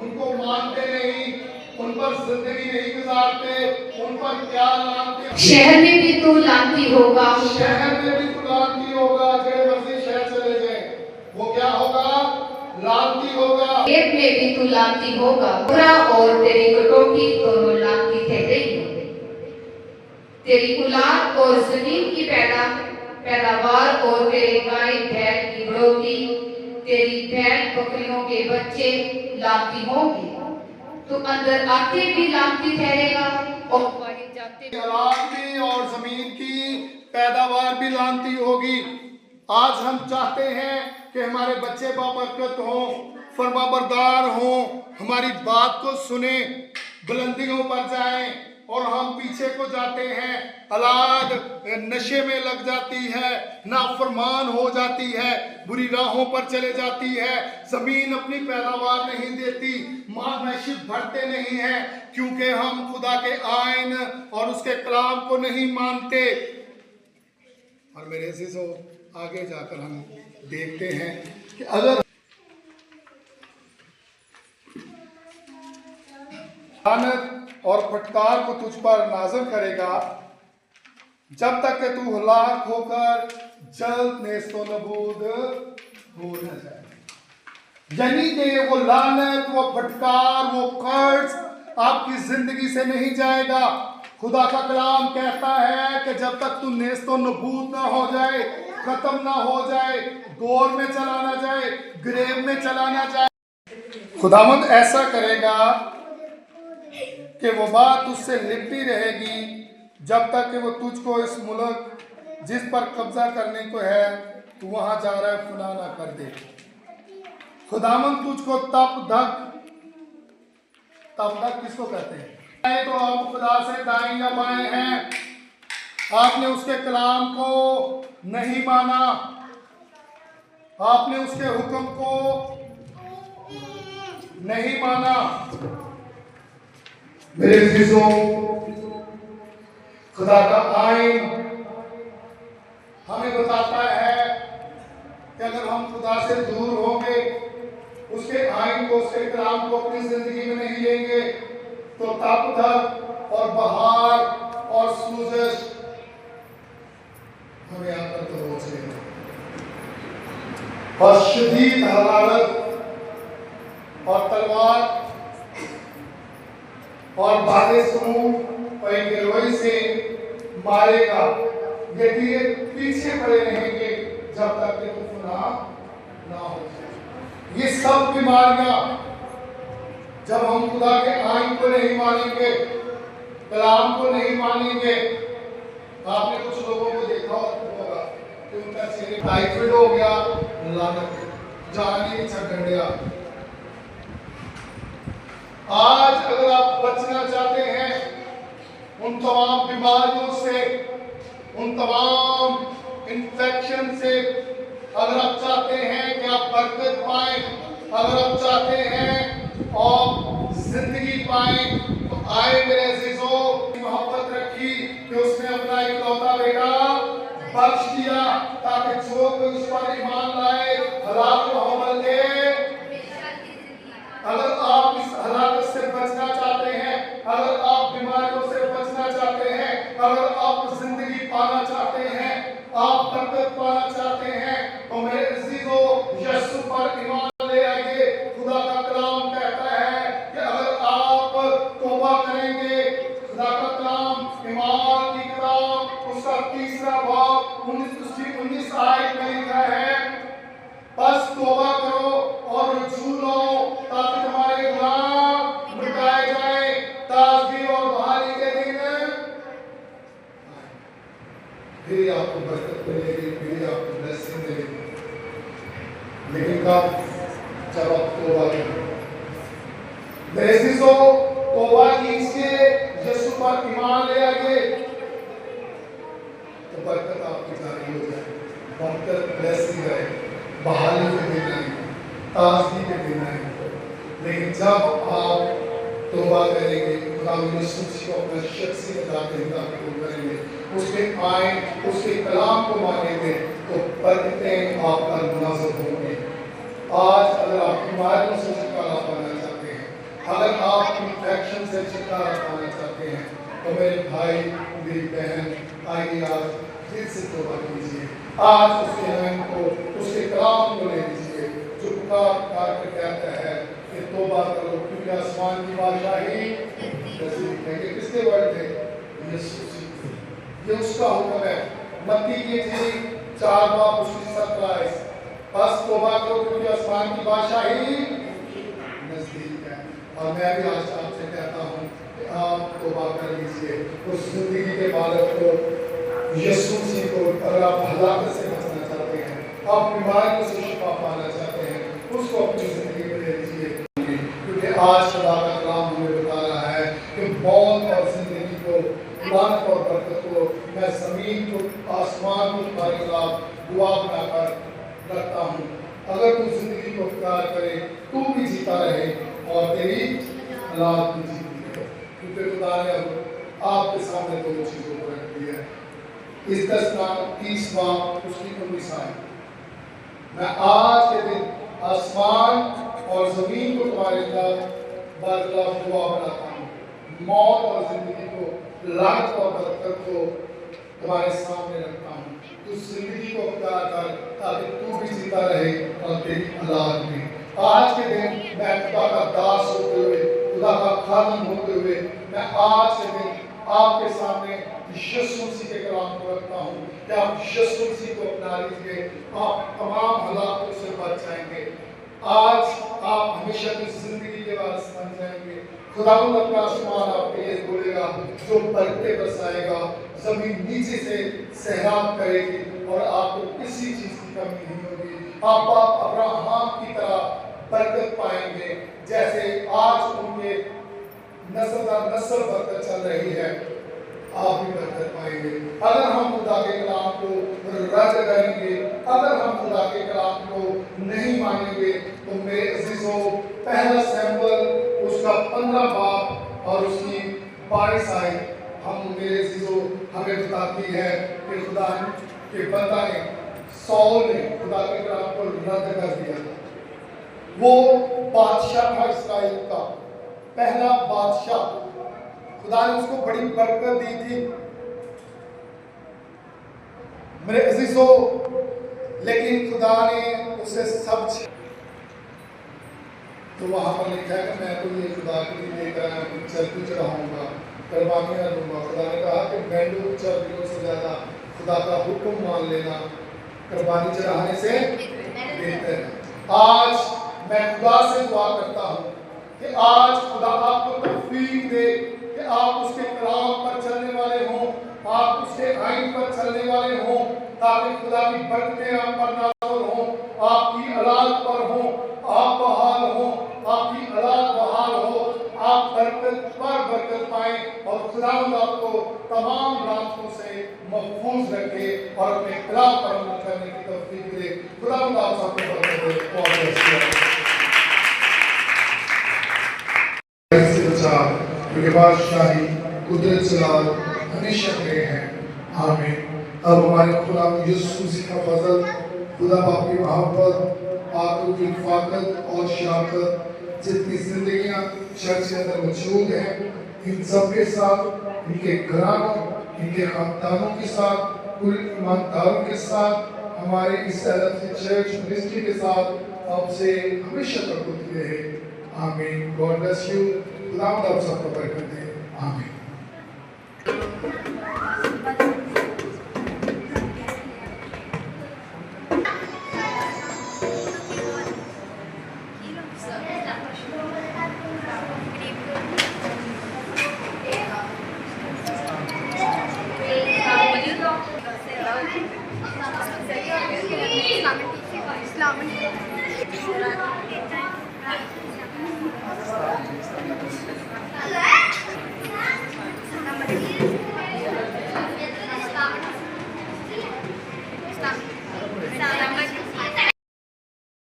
उनको मानते नहीं, उन पर जिंदगी नहीं गुजारते, उन पर क्या लानती। शहर में भी तू लानती होगा, शहर में भी तू लानती होगा, जेड़े मर्जी शहर चले जाए, वो क्या होगा? लानती होगा। खेत में भी तू लानती होगा, बुरा और तेरी कटौती दोनों लानती ठहरेंगे। तेरी औलाद और जमीन की पैदावार और तेरे गाय भैंस की बढ़ोतरी, तेरी भेड़ बकरियों के बच्चे लानती होंगे। तू अंदर आते भी लानती ठहरेगा और बाहर जाते भी। औलाद भी और जमीन की पैदावार भी लानती होगी। आज हम चाहते हैं कि हमारे बच्चे बाबरकत हों, फरमाबरदार हों, हमारी बात को सुने, बुलंदियों पर जाएं, और हम पीछे को जाते हैं। औलाद नशे में लग जाती है, नाफरमान हो जाती है, बुरी राहों पर चले जाती है, जमीन अपनी पैदावार नहीं देती, माशी बढ़ते नहीं हैं, क्योंकि हम खुदा के आइन और उसके कलाम को नहीं मानते। और मेरे अजीजों, आगे जाकर हम देखते हैं कि अगर लानत और फटकार को तुझ पर नाज़िल करेगा, जब तक कि तू हलाक होकर जल्द नेस्तो नबूद हो न जाए। यानी कि वो लानत, वो फटकार, वो कर्ज आपकी जिंदगी से नहीं जाएगा। खुदा का कलाम कहता है कि जब तक तू नेस्तो नबूद ना हो जाए, खत्म ना हो जाए, गोर में चला ना जाए, ग्रेव में चला ना जाए, खुदावंद ऐसा करेगा कि वो बात उससे लिपटी रहेगी जब तक कि वो तुझको इस मुल्क जिस पर कब्जा करने को है तू वहां जा रहा है फना ना कर दे। खुदावंद तुझको तब तक किसको कहते हैं? तो आप खुदा से दाएं या बाएं हैं। आपने उसके कलाम को नहीं माना, आपने उसके हुक्म को नहीं माना। मेरे अजीजों, खुदा का आइन हमें बताता है कि अगर हम खुदा से दूर होंगे, उसके आइन को, उसके कलाम को अपनी जिंदगी में नहीं लेंगे, तो तप और बहार और सूरज हमें आकर तो पहुंचेगा, और शदीद हरारत और तलवार और बातें समूह और एक गिरोही से मारेगा। ये धीरे पीछे पड़े रहेंगे जब तक कि तू फना ना हो जाए। ये सब बीमारियां जब हम खुदा के आइन को नहीं मानेंगे, कलाम को नहीं मानेंगे। आपने कुछ लोगों को देखा होगा कि उनका चेहरे टाइफाइड हो गया, लानत जान ही छक गया। आज अगर आप बचना चाहते हैं उन तमाम बीमारियों से, उन तमाम इन्फेक्शन से, अगर आप चाहते हैं कि आप बरकत पाएं, अगर आप चाहते हैं और जिंदगी पाएं, तो आए मेरे अजीजों, मोहब्बत रखी कि उसने अपना इकलौता बेटा बख्श दिया ताकि जो कोई उस पर ईमान लाए हलाक को हमल दे। अगर आप इस हलाकत से बचना चाहते हैं, अगर आप बीमारियों से बचना चाहते हैं, अगर आप जिंदगी पाना चाहते हैं, आप बरकत पाना चाहते हैं, तो मेरे अजीजों, यीशु पर ईमान ले आइए। खुदा का कलाम कहता है कि अगर आप तौबा करेंगे, खुदा का कलाम ईमान की किताब उसका 3 बाब 19 आयत में लिखा है, बस तौबा करो और रुजू लो ताकि तुम्हारे गुनाह मिटाए जाए, ताजगी और बहाली के दिन फिर आपको बरकत मिलेगी, फिर आपको ब्लेसिंग मिलेगी। लेकिन कब? जब आप तौबा करें। मेरे अजीजों, तौबा कीजिए, यीशु पर ईमान ले आइए, तो बरकत आपकी जारी हो जाए, बरकत ब्लेसिंग है, बहाली के दिन है, ताजगी के दिन है। लेकिन जब आप तौबा करेंगे, खुदा यीशु को अपना शख्सी अता करेंगे, उसके आइन, उसके कलाम को मानेंगे, तो बरकतें आप पर नाज़िल होंगी, आज अगर आप बीमारियों से छुटकारा पाना चाहते हैं, अगर आप इन्फेक्शन से छुटकारा पाना चाहते हैं, तो मेरे भाई मेरी बहन आइए आज दिल से तौबा कीजिए। आज उसके नाम को, उसके कलाम को ले लीजिए जो पुकार कर कहता है कि तौबा करो क्योंकि आसमान की बादशाही नज़दीक है। ये किसके वर्ड थे? यीशु जी। ये उसका हुक्म है। मत्ती की इंजील 4 बाब उसकी 27, बस तौबा करो क्योंकि आसमान की बादशाही नजदीक है। और मैं भी आज आपसे कहता हूँ कि आप तौबा कर लीजिए। उस जिंदगी के बालक को, यीशु मसीह को, अगर आप हलाकत से बचना चाहते हैं, आप बीमारियों से शिफा पाना चाहते हैं, उसको अपनी जिंदगी में ले लीजिए। क्योंकि आज खुदा का कलाम हमें बता रहा है कि मौत और जिंदगी को, लानत और बरकत को मैं जमीन को, आसमान को तुम्हारे खिलाफ दुआ बनाकर रखता हूँ। अगर तू जिंदगी को प्यार करे, तू भी जीता रहे और तेरी औलाद भी जीती रहे। क्योंकि खुदा ने आपके सामने दो चीजों को रख दिया है। इस 30 बाब उसकी 19 आए, मैं आज के दिन आसमान और जमीन को तुम्हारे खिलाफ दुआ बनाता हूँ, मौत और जिंदगी को, लानत और बरकत को तुम्हारे सामने रखता हूँ। तू जिंदगी को प्यार कर ताकि तू भी जीता रहे और तेरी औलाद भी। आज के दिन मैं खुदा का दास होते हुए, खुदा का खादिम होते हुए, मैं आज के दिन आपके सामने यीशु मसीह के कलाम को रखता हूँ कि आप यीशु मसीह को अपना लीजिए। आप तमाम हालातों से बच जाएंगे। आज आप हमेशा की जिंदगी के वारिस बन जाएंगे। खुदावंद अपना आसमान आपके लिए खोलेगा, जो बरकतें बरसाएगा, जमीन नीचे से सैराब करेगी और आपको किसी चीज की कमी नहीं होगी। आप अब्राहम की तरह बरकत पाएंगे, जैसे आज उनके नस्ल दर नस्ल बरकत चल रही है, आप भी बरकत पाएंगे। अगर हम खुदा के कलाम को रद्द करेंगे, अगर हम खुदा के कलाम को नहीं मानेंगे, तो मेरे अजीजों, पहला सैमुएल उसका 15 बाब और उसकी 22 आयत हम मेरे अजीजों हमें बताती है कि खुदा के बंदा ने, सौल ने खुदा के कलाम को रद्द कर दिया था। वो बादशाह था इस्राएल का, पहला बादशाह। खुदा ने उसको बड़ी बरकत दी थी मेरे अजीजों, लेकिन खुदा ने उसे सब, तो वहां पर लिखा है कि मैं तो ये खुदा के लिए लेकर चर्बी चढ़ाऊंगा, कुर्बानियां दूंगा। खुदा ने कहा कि मेंढों चर्बियों से ज्यादा खुदा का हुक्म मान लेना कुर्बानी चढ़ाने से बेहतर है। आज मैं खुदा से दुआ करता हूँ कि आज खुदा आपको तौफीक दे कि आप उसके कलाम पर चलने वाले हों, आप उसके आइन पर चलने वाले हों, ताकि खुदा की बरकतें आप पर नाज़िल हों, आपकी औलाद पर हों, आप बहाल हों, आपकी औलाद बहाल हो, आप बरकत पर बरकत पाएं और खुदावंद आपको तमाम रास्तों से महफूज रखे और अपने कलाम पर अमल करने की तौफीक दे। खुदावंद आप सबको बरकत दे। क्योंकि बादशाही कुदरत जलाल हमेशा तेरे हैं। आमीन। अब हमारे खुदा यीशु मसीह का फजल, खुदा बाप की मोहब्बत, आंखों की रफ़ाकत और शराकत, जितनी जिंदगियां चर्च के अंदर मौजूद हैं, इन सब के साथ, इनके घरानों, इनके खानदानों के साथ, कुल ईमानदारों के साथ, हमारे इस चर्च मिनिस्ट्री के साथ आपसे हमेशा तक होती रहे। आमीन। God bless you. खुदा आप सबको बरकत दे। आमीन। इस्लाम